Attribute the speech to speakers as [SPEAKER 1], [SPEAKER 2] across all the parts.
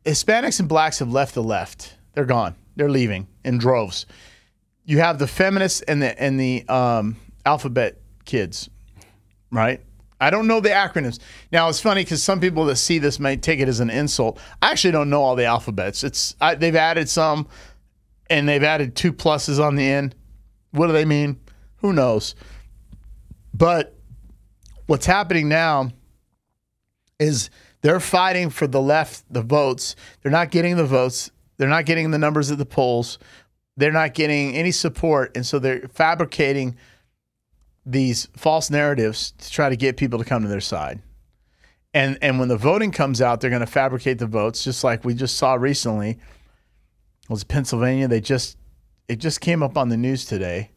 [SPEAKER 1] Hispanics and blacks have left the left. They're gone. They're leaving in droves. You have the feminists and the alphabet kids, right? I don't know the acronyms. Now, it's funny because some people that see this may take it as an insult. I actually don't know all the alphabets. They've added some, and they've added 2 pluses on the end. What do they mean? Who knows? But what's happening now is they're fighting for the left, the votes. They're not getting the votes. They're not getting the numbers at the polls. They're not getting any support, and so they're fabricating these false narratives to try to get people to come to their side. And when the voting comes out, they're going to fabricate the votes, just like we just saw recently. It was Pennsylvania. It just came up on the news today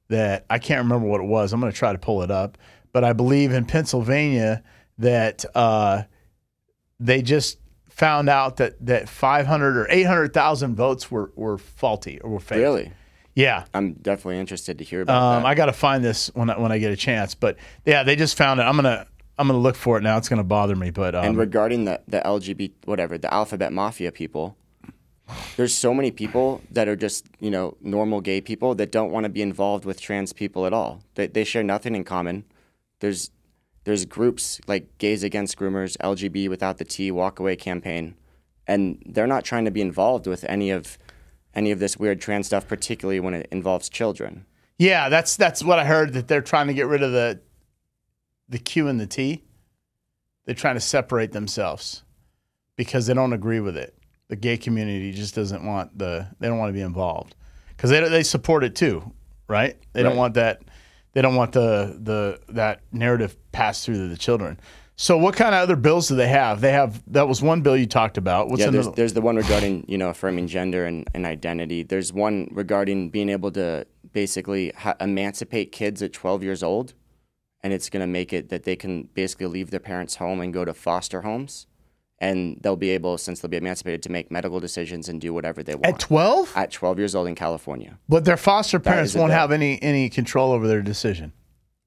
[SPEAKER 1] that I can't remember what it was. I'm going to try to pull it up. But I believe in Pennsylvania that they just found out that 500 or 800,000 votes were faulty or were fake.
[SPEAKER 2] Really?
[SPEAKER 1] Yeah.
[SPEAKER 2] I'm definitely interested to hear about that.
[SPEAKER 1] I got to find this when I get a chance. But yeah, they just found it. I'm gonna look for it now. It's gonna bother me. But
[SPEAKER 2] and regarding the LGBT whatever, the alphabet mafia people, there's so many people that are just, normal gay people that don't want to be involved with trans people at all. They share nothing in common. There's groups like Gays Against Groomers, LGB Without the T, Walk Away campaign, and they're not trying to be involved with any of this weird trans stuff, particularly when it involves children.
[SPEAKER 1] Yeah, that's what I heard, that they're trying to get rid of the Q and the T. They're trying to separate themselves because they don't agree with it. The gay community just doesn't want they don't want to be involved because they support it too, right? They don't want that. They don't want that narrative passed through to the children. So what kind of other bills do they have? That was one bill you talked about. What's
[SPEAKER 2] there's the one regarding affirming gender and identity. There's one regarding being able to basically emancipate kids at 12 years old, and it's going to make it that they can basically leave their parents' home and go to foster homes, and they'll be able, since they'll be emancipated, to make medical decisions and do whatever they want.
[SPEAKER 1] At 12?
[SPEAKER 2] At 12 years old in California.
[SPEAKER 1] But their foster parents won't have any control over their decision.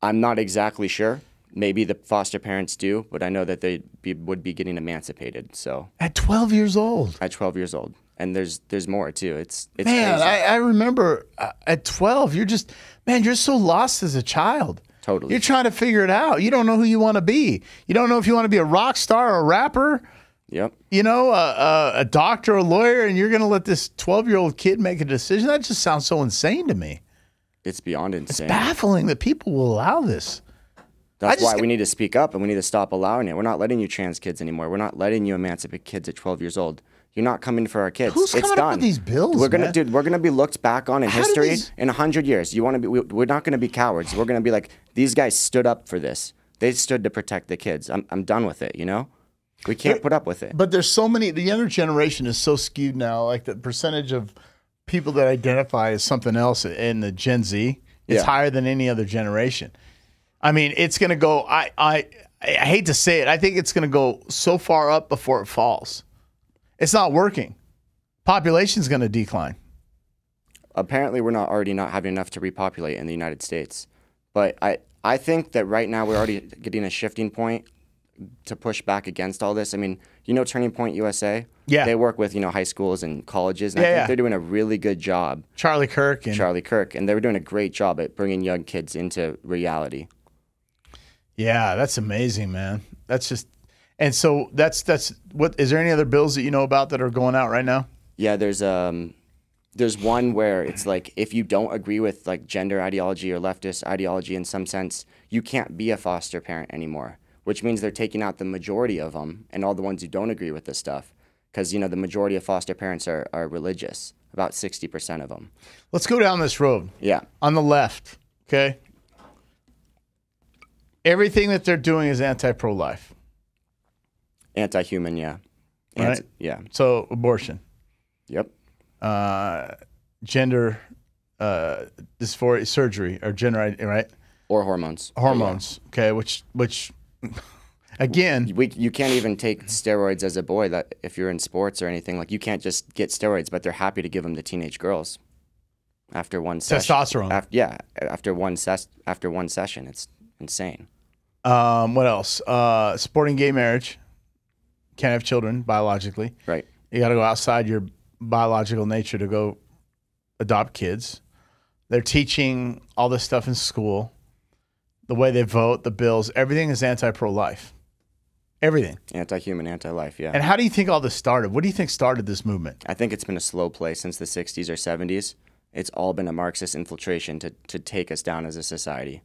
[SPEAKER 1] I'm
[SPEAKER 2] not exactly sure. Maybe the foster parents do, but I know that they would be getting emancipated. So
[SPEAKER 1] at 12 years old.
[SPEAKER 2] At 12 years old, and there's more too. It's
[SPEAKER 1] man. I remember at 12, you're so lost as a child.
[SPEAKER 2] Totally.
[SPEAKER 1] You're trying to figure it out. You don't know who you want to be. You don't know if you want to be a rock star or a rapper.
[SPEAKER 2] Yep.
[SPEAKER 1] A doctor, a lawyer, and you're going to let this 12-year-old kid make a decision? That just sounds so insane to me.
[SPEAKER 2] It's beyond insane.
[SPEAKER 1] It's baffling that people will allow this.
[SPEAKER 2] That's why we need to speak up and we need to stop allowing it. We're not letting you trans kids anymore. We're not letting you emancipate kids at 12 years old. You're not coming for our kids.
[SPEAKER 1] Who's coming up with these bills?
[SPEAKER 2] We're gonna be looked back on in history in 100 years. We're not gonna be cowards. We're gonna be like, these guys stood up for this. They stood to protect the kids. I'm done with it. We can't put up with it.
[SPEAKER 1] But there's so many. The younger generation is so skewed now. Like the percentage of people that identify as something else in the Gen Z, it's higher than any other generation. I mean, it's going to go. I hate to say it. I think it's going to go so far up before it falls. It's not working. Population's going to decline.
[SPEAKER 2] Apparently, we're already not having enough to repopulate in the United States. But I think that right now we're already getting a shifting point to push back against all this. I mean, Turning Point USA?
[SPEAKER 1] Yeah.
[SPEAKER 2] They work with, high schools and colleges, and I think they're doing a really good job.
[SPEAKER 1] Charlie Kirk.
[SPEAKER 2] And they're doing a great job at bringing young kids into reality.
[SPEAKER 1] Yeah, that's amazing, man. That's just, and so that's what, is there any other bills that you know about that are going out right now?
[SPEAKER 2] Yeah, there's one where it's like, if you don't agree with like gender ideology or leftist ideology in some sense, you can't be a foster parent anymore, which means they're taking out the majority of them and all the ones who don't agree with this stuff. Because, the majority of foster parents are religious, about 60% of them.
[SPEAKER 1] Let's go down this road.
[SPEAKER 2] Yeah.
[SPEAKER 1] On the left, okay? Everything that they're doing is anti-pro-life.
[SPEAKER 2] Anti-human, yeah.
[SPEAKER 1] Right?
[SPEAKER 2] Yeah.
[SPEAKER 1] So abortion.
[SPEAKER 2] Yep.
[SPEAKER 1] Gender dysphoria surgery or gender, right?
[SPEAKER 2] Or hormones.
[SPEAKER 1] Hormones, okay, which again,
[SPEAKER 2] you can't even take steroids as a boy. That if you're in sports or anything, like you can't just get steroids, but they're happy to give them to teenage girls after one session.
[SPEAKER 1] Testosterone.
[SPEAKER 2] After one session, it's insane.
[SPEAKER 1] What else? Supporting gay marriage. Can't have children biologically.
[SPEAKER 2] Right.
[SPEAKER 1] You got to go outside your biological nature to go adopt kids. They're teaching all this stuff in school. The way they vote, the bills, everything is anti-pro-life. Everything.
[SPEAKER 2] Anti-human, anti-life, yeah.
[SPEAKER 1] And how do you think all this started? What do you think started this movement?
[SPEAKER 2] I think it's been a slow play since the 60s or 70s. It's all been a Marxist infiltration to take us down as a society.